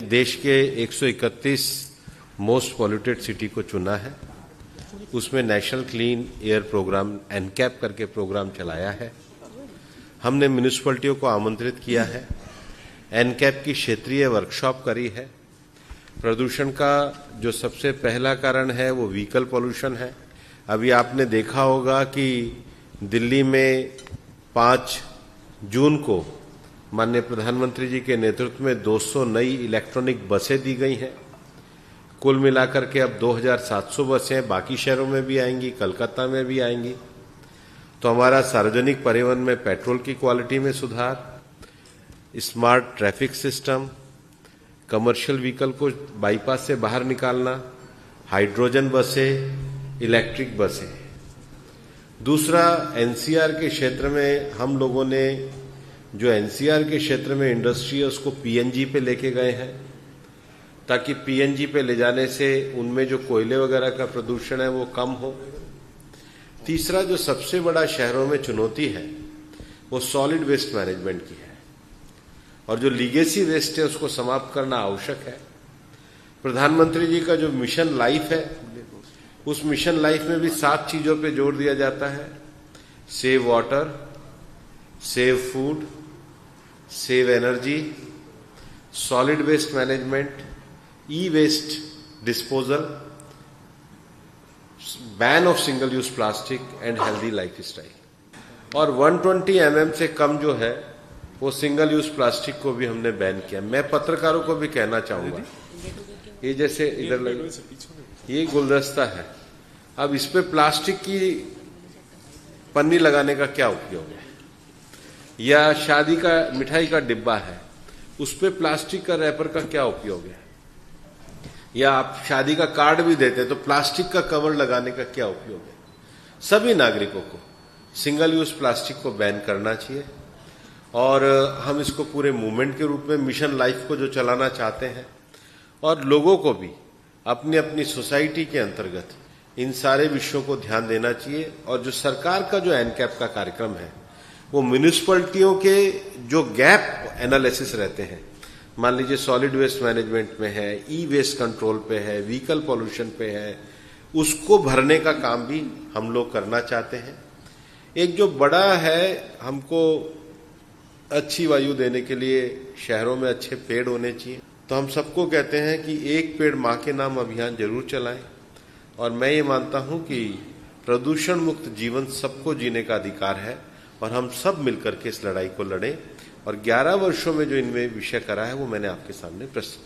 देश के 131 most polluted city को चुना है। उसमें national clean air programme NCAP करके प्रोग्राम चलाया है। हमने म्यूनिसिपैलिटियों को आमंत्रित किया है। एनकैप की क्षेत्रीय वर्कशॉप करी है। प्रदूषण का जो सबसे पहला कारण है वो व्हीकल पॉल्यूशन है। अभी आपने देखा होगा कि दिल्ली में 5 जून को माननीय प्रधानमंत्री जी के नेतृत्व में 200 नई इलेक्ट्रॉनिक बसें दी गई हैं। कुल मिलाकर के अब 2700 बसें बाकी शहरों में भी आएंगी, कलकत्ता में भी आएंगी। तो हमारा सार्वजनिक परिवहन में पेट्रोल की क्वालिटी में सुधार, smart traffic system, commercial vehicle को बाईपास से बाहर निकालना, हाइड्रोजन बसें, इलेक्ट्रिक बसें। दूसरा, एनसीआर के क्षेत्र में हम लोगों ने जो एनसीआर के क्षेत्र में इंडस्ट्री है उसको पीएनजी पे लेके गए हैं, ताकि पीएनजी पे ले जाने से उनमें जो कोयले वगैरह का प्रदूषण है वो कम हो। तीसरा, जो सबसे बड़ा शहरों में चुनौती है वो सॉलिड वेस्ट मैनेजमेंट की है, और जो लीगेसी वेस्ट है उसको समाप्त करना आवश्यक है। प्रधानमंत्री जी का जो मिशन लाइफ है, उस मिशन लाइफ में भी 7 चीजों पे जोर दिया जाता है: save water, save food, save energy, solid waste management, e waste disposal, ban of single use plastic and healthy lifestyle. और 120 mm से कम जो है वो सिंगल यूज प्लास्टिक को भी हमने बैन किया। मैं पत्रकारों को भी कहना चाहूंगा, ये जैसे इधर लगे ये गुलदस्ता है, अब इस पे प्लास्टिक की पन्नी लगाने का क्या उपयोग है? या शादी का मिठाई का डिब्बा है, उस पे प्लास्टिक का रैपर का क्या उपयोग है? या आप शादी का कार्ड भी देते हैं तो प्लास्टिक का कवर लगाने का क्या उपयोग है? सभी नागरिकों को सिंगल यूज प्लास्टिक को बैन करना चाहिए, और हम इसको पूरे मूवमेंट के रूप में मिशन लाइफ को जो चलाना चाहते हैं, और लोगों को भी अपनी अपनी सोसाइटी के अंतर्गत इन सारे विषयों को ध्यान देना चाहिए। और जो सरकार का जो एनकैप का कार्यक्रम है वो म्यूनिसिपैलिटियों के जो गैप एनालिसिस रहते हैं, मान लीजिए सॉलिड वेस्ट मैनेजमेंट में है, ई वेस्ट कंट्रोल पे है, व्हीकल पॉल्यूशन पे है, उसको भरने का काम भी हम लोग करना चाहते हैं। एक जो बड़ा है, हमको अच्छी वायु देने के लिए शहरों में अच्छे पेड़ होने चाहिए, तो हम सबको कहते हैं कि एक पेड़ मां के नाम अभियान जरूर चलाएं। और मैं ये मानता हूं कि प्रदूषण मुक्त जीवन सबको जीने का अधिकार है, और हम सब मिलकर के इस लड़ाई को लड़ें। और 11 वर्षों में जो इनमें विषय करा है वो मैंने आपके सामने प्रस्तुत